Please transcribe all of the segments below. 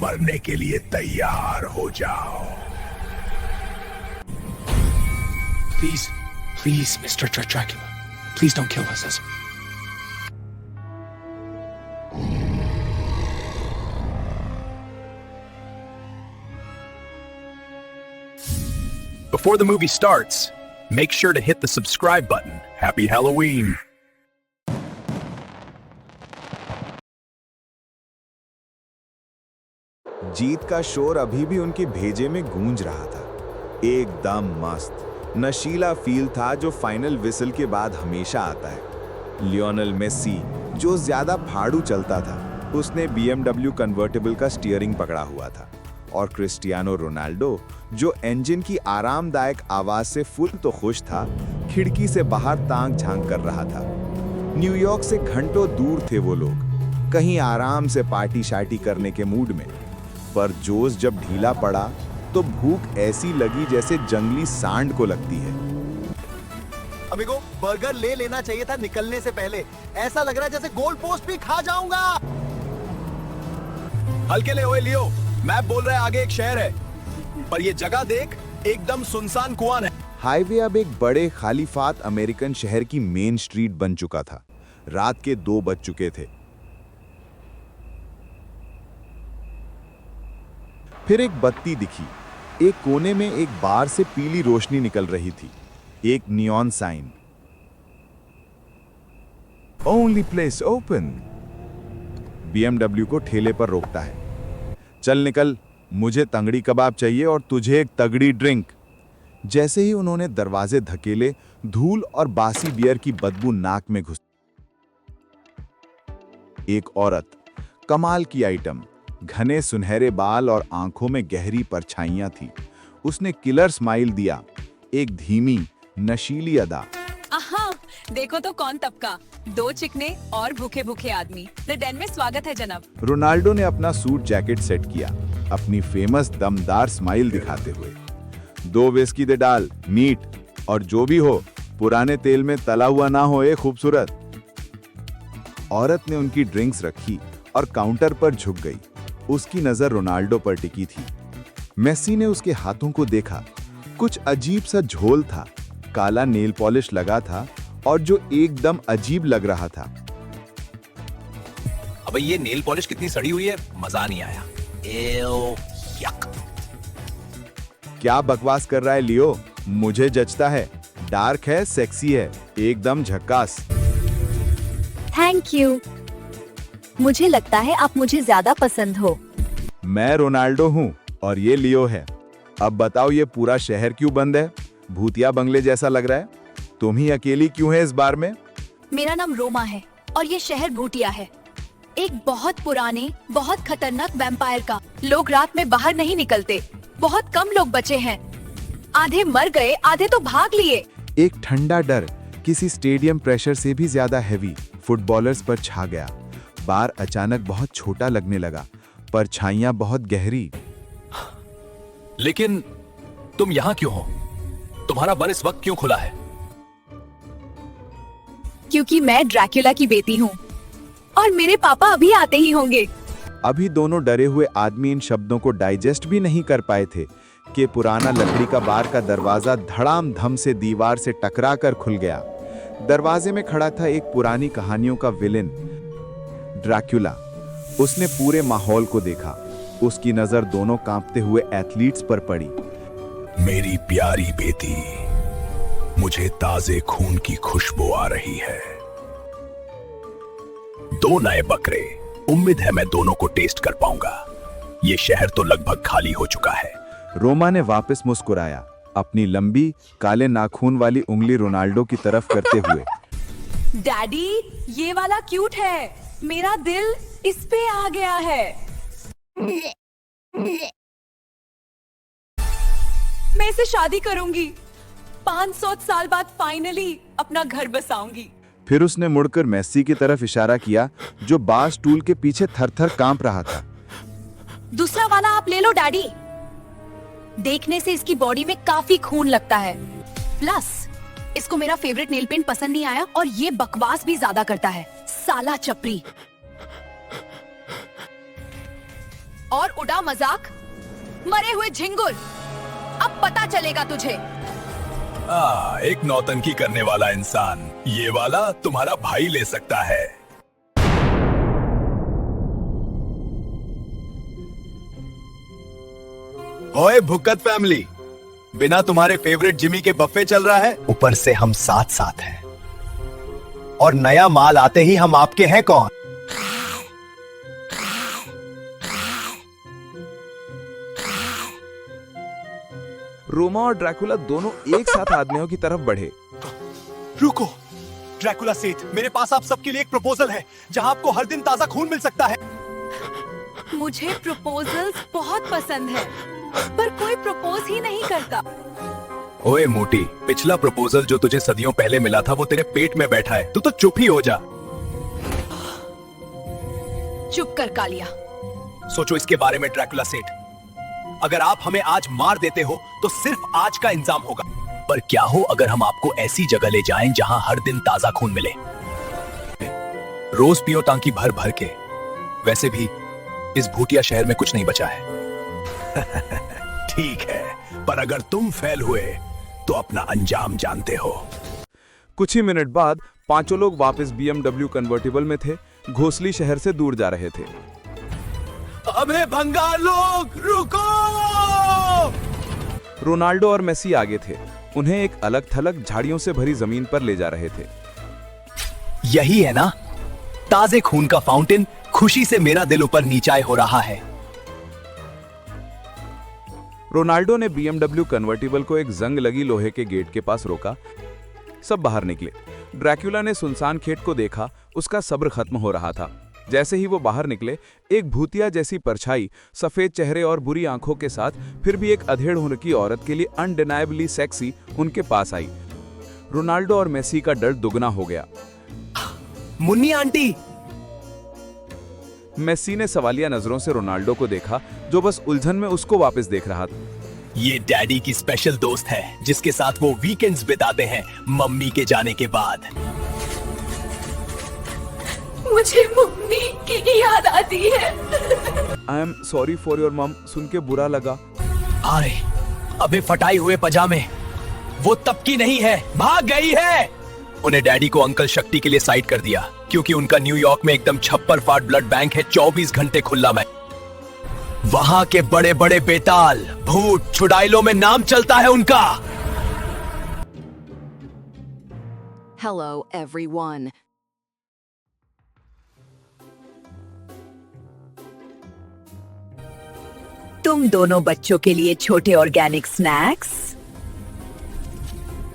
मरने के लिए तैयार हो जाओ। Please, please, Mr. Dracula. Please don't kill us. Before the movie starts, make sure to hit the subscribe button. Happy Halloween! जीत का शोर अभी भी उनके भेजे में गूंज रहा था। एकदम मस्त, नशीला फील था जो फाइनल विसल के बाद हमेशा आता है। लियोनेल मेसी जो ज्यादा फाड़ू चलता था, उसने BMW कन्वर्टेबल का स्टीयरिंग पकड़ा हुआ था, और क्रिस्टियानो रोनाल्डो जो इंजन की आरामदायक आवाज से फुल तो खुश था, खिड़की से बाहर ताक झांक कर रहा था। न्यूयॉर्क से घंटों दूर थे वो लोग, कहीं आराम से पार्टी शार्टी करने के मूड में। पर जोश जब ढीला पड़ा तो भूख ऐसी लगी जैसे जंगली सांड को लगती है। अमिगो, बर्गर ले लेना चाहिए था निकलने से पहले। ऐसा लग रहा है जैसे गोल पोस्ट भी खा जाऊंगा। हल्के ले ओए लियो, मैप बोल रहा है आगे एक शहर है, पर ये जगह देख, एकदम सुनसान कुआं है। हाईवे अब एक बड़े खालीफात अमेरिकन शहर की मेन स्ट्रीट बन चुका था। रात के 2 बज चुके थे। फिर एक बत्ती दिखी। एक कोने में एक बार से पीली रोशनी निकल रही थी। एक neon sign, only place open. BMW को ठेले पर रोकता है। चल निकल, मुझे तंगड़ी कबाब चाहिए और तुझे एक तगड़ी ड्रिंक। जैसे ही उन्होंने दरवाजे धकेले, धूल और बासी बियर की बदबू नाक में घुस। एक औरत, कमाल की आइटम, घने सुनहरे बाल और आंखों में गहरी परछाइयां थी। उसने किलर स्माइल दिया, एक धीमी नशीली अदा। आहा, देखो तो कौन तबका, 2 चिकने और भूखे भूखे आदमी। द डेन में स्वागत है जनाब। रोनाल्डो ने अपना सूट जैकेट सेट किया, अपनी फेमस दमदार स्माइल दिखाते हुए। 2 विस्की दे डाल, मीट, और जो भी हो, पुराने तेल में तला हुआ ना हो। ए खूबसूरत। औरत ने उनकी ड्रिंक्स रखी और काउंटर पर झुक गई। उसकी नजर रोनाल्डो पर टिकी थी। मेसी ने उसके हाथों को देखा। कुछ अजीब सा झोल था, काला नेल पॉलिश लगा था और जो एकदम अजीब लग रहा था। अबे ये नेल पॉलिश कितनी सड़ी हुई है, मजा नहीं आया। एव, यक। क्या बकवास कर रहा है लियो, मुझे जचता है। डार्क है, सेक्सी है, एकदम झक्कास। Thank you. मुझे लगता है आप मुझे ज्यादा पसंद हो। मैं रोनाल्डो हूँ और ये लियो है। अब बताओ ये पूरा शहर क्यों बंद है? भूतिया बंगले जैसा लग रहा है। तुम ही अकेली क्यों है इस बार में? मेरा नाम रोमा है और ये शहर भूतिया है। एक बहुत पुराने, बहुत खतरनाक वैम्पायर का। लोग रात में बाहर नहीं निकलते। बहुत कम लोग बचे हैं। आधे मर गए, आधे तो भाग लिए। एक ठंडा डर किसी स्टेडियम प्रेशर से भी ज्यादा हैवी फुटबॉलर्स पर छा गया। बार अचानक बहुत छोटा लगने लगा, परछाइयां बहुत गहरी। लेकिन तुम यहाँ क्यों हो? तुम्हारा बर इस वक्त क्यों खुला है? क्योंकि मैं ड्रैक्युला की बेटी हूँ और मेरे पापा अभी आते ही होंगे। अभी दोनों डरे हुए आदमी इन शब्दों को डाइजेस्ट भी नहीं कर पाए थे कि पुराना लकड़ी का बार का दरवाजा धड़ाम धम से दीवार से टकरा कर खुल गया। दरवाजे में खड़ा था एक पुरानी कहानियों का विलेन, ड्रैक्युला। उसने पूरे माहौल को देखा। उसकी नजर दोनों कांपते हुए एथलीट्स पर पड़ी। मेरी प्यारी बेटी, मुझे ताजे खून की खुशबू आ रही है। 2 नए बकरे, उम्मीद है मैं दोनों को टेस्ट कर पाऊंगा। ये शहर तो लगभग खाली हो चुका है। रोमा ने वापस मुस्कुराया, अपनी लंबी काले नाखून वाली उंगली रोनाल्डो की तरफ करते हुए। डैडी, ये वाला क्यूट है। मेरा दिल इस पे आ गया है। मैं इसे शादी करूंगी। 500 साल बाद फाइनली अपना घर बसाऊंगी। फिर उसने मुड़कर मेसी की तरफ इशारा किया, जो बास टूल के पीछे थर-थर कांप रहा था। दूसरा वाला आप ले लो डैडी। देखने से इसकी बॉडी में काफी खून लगता है। प्लस इसको मेरा फेवरेट नेल पेंट पसंद नहीं आया और ये बकवास भी ज्यादा करता है, साला चपरी। और उड़ा मजाक। मरे हुए झिंगुर, अब पता चलेगा तुझे। एक नौटंकी करने वाला इंसान, ये वाला तुम्हारा भाई ले सकता है। ओए भुक्कत फैमिली, बिना तुम्हारे फेवरेट जिमी के बफे चल रहा है। ऊपर से हम साथ साथ हैं और नया माल आते ही हम आपके हैं कौन। रोमा और ड्रैकुला दोनों एक साथ आदमियों की तरफ बढ़े। रुको ड्रैकुला सेठ, मेरे पास आप सबके लिए एक प्रपोजल है जहां आपको हर दिन ताजा खून मिल सकता है। मुझे प्रपोजल्स बहुत पसंद है, पर कोई प्रपोज ही नहीं करता। ओए मोटी, पिछला प्रपोजल जो तुझे सदियों पहले मिला था वो तेरे पेट में बैठा है, तू तो चुप ही हो जा। चुप कर कालिया। सोचो इसके बारे में ड्रैकुला सेठ, अगर आप हमें आज मार देते हो तो सिर्फ आज का इंतजाम होगा, पर क्या हो अगर हम आपको ऐसी जगह ले जाएं जहां हर दिन ताजा खून मिले। रोज पियो टांकी भर भर के। वैसे भी इस भूतिया शहर में कुछ नहीं बचा है। ठीक है, पर अगर तुम फेल हुए तो अपना अंजाम जानते हो। कुछ ही मिनट बाद पांचों लोग वापस BMW कन्वर्टिबल में थे, घोसली शहर से दूर जा रहे थे। अबे भंगार लोग रुको! रोनाल्डो और मेसी आगे थे, उन्हें एक अलग थलग झाड़ियों से भरी जमीन पर ले जा रहे थे। यही है ना ताजे खून का फाउंटेन, खुशी से मेरा दिल ऊपर नीचाए हो रहा है। रोनाल्डो ने BMW कन्वर्टिबल को एक जंग लगी लोहे के गेट के पास रोका। सब बाहर निकले। ड्रैकुला ने सुनसान खेत को देखा, उसका सब्र खत्म हो रहा था। जैसे ही वो बाहर निकले, एक भूतिया जैसी परछाई सफेद चेहरे और बुरी आंखों के साथ फिर भी एक अधेड़ होने की औरत के लिए अनडिनायबली सेक्सी उनके पास आई। रोनाल्डो और मेसी का डर दुगना हो गया। मुन्नी आंटी! मेसी ने सवालिया नजरों से रोनाल्डो को देखा, जो बस उलझन में उसको वापस देख रहा था। ये डैडी की स्पेशल दोस्त है जिसके साथ वो वीकेंड्स बिताते हैं मम्मी के जाने के बाद। मुझे मम्मी की याद आती है। I am sorry for your मम, सुन के बुरा लगा। अरे अबे फटाई हुए पजामे, वो तब की नहीं है, भाग गई है। उन्हें डैडी को अंकल शक्ति के लिए साइड कर दिया क्योंकि उनका न्यूयॉर्क में एकदम छप्पर फाट ब्लड बैंक है, 24 घंटे खुला में। वहां के बड़े बड़े बेताल भूत चुड़ैलों में नाम चलता है उनका। Hello, everyone. तुम दोनों बच्चों के लिए छोटे ऑर्गेनिक स्नैक्स।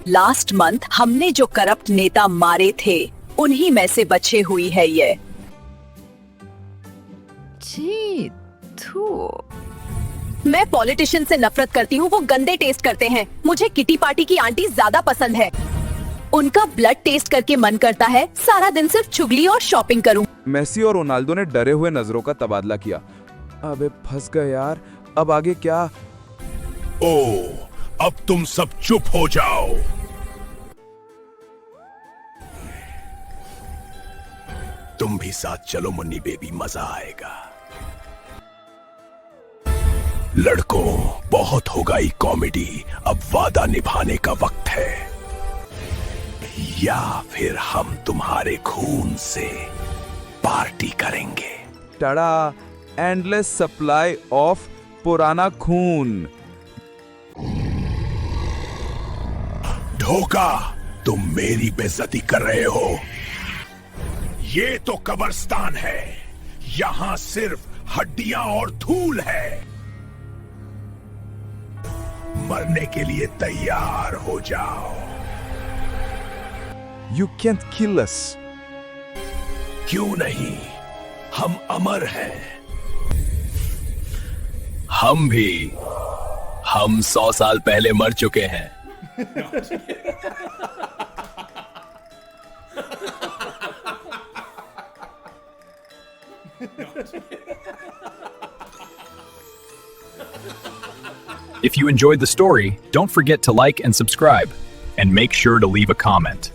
लास्ट मंथ हमने जो करप्ट नेता मारे थे उन्हीं में से बचे हुई है ये। जी, थू। मैं पॉलिटिशियन से नफरत करती हूँ, वो गंदे टेस्ट करते हैं। मुझे किटी पार्टी की आंटी ज्यादा पसंद है। उनका ब्लड टेस्ट करके मन करता है सारा दिन सिर्फ चुगली और शॉपिंग करूं। मेसी और रोनाल्डो ने डरे हुए नजरों का तबादला किया। अबे फंस गए यार, अब आगे क्या? अब तुम सब चुप हो जाओ। तुम भी साथ चलो मुन्नी बेबी, मजा आएगा। लड़कों, बहुत हो गई कॉमेडी, अब वादा निभाने का वक्त है। या फिर हम तुम्हारे खून से पार्टी करेंगे। टड़ा, एंडलेस सप्लाई ऑफ पुराना खून। धोखा, तुम मेरी बेइज्जती कर रहे हो। ये तो कब्रिस्तान है, यहां सिर्फ हड्डियां और धूल है। मरने के लिए तैयार हो जाओ। You can't kill us. क्यों नहीं, हम अमर हैं। हम भी, हम 100 साल पहले मर चुके हैं। If you enjoyed the story, don't forget to like and subscribe, and make sure to leave a comment.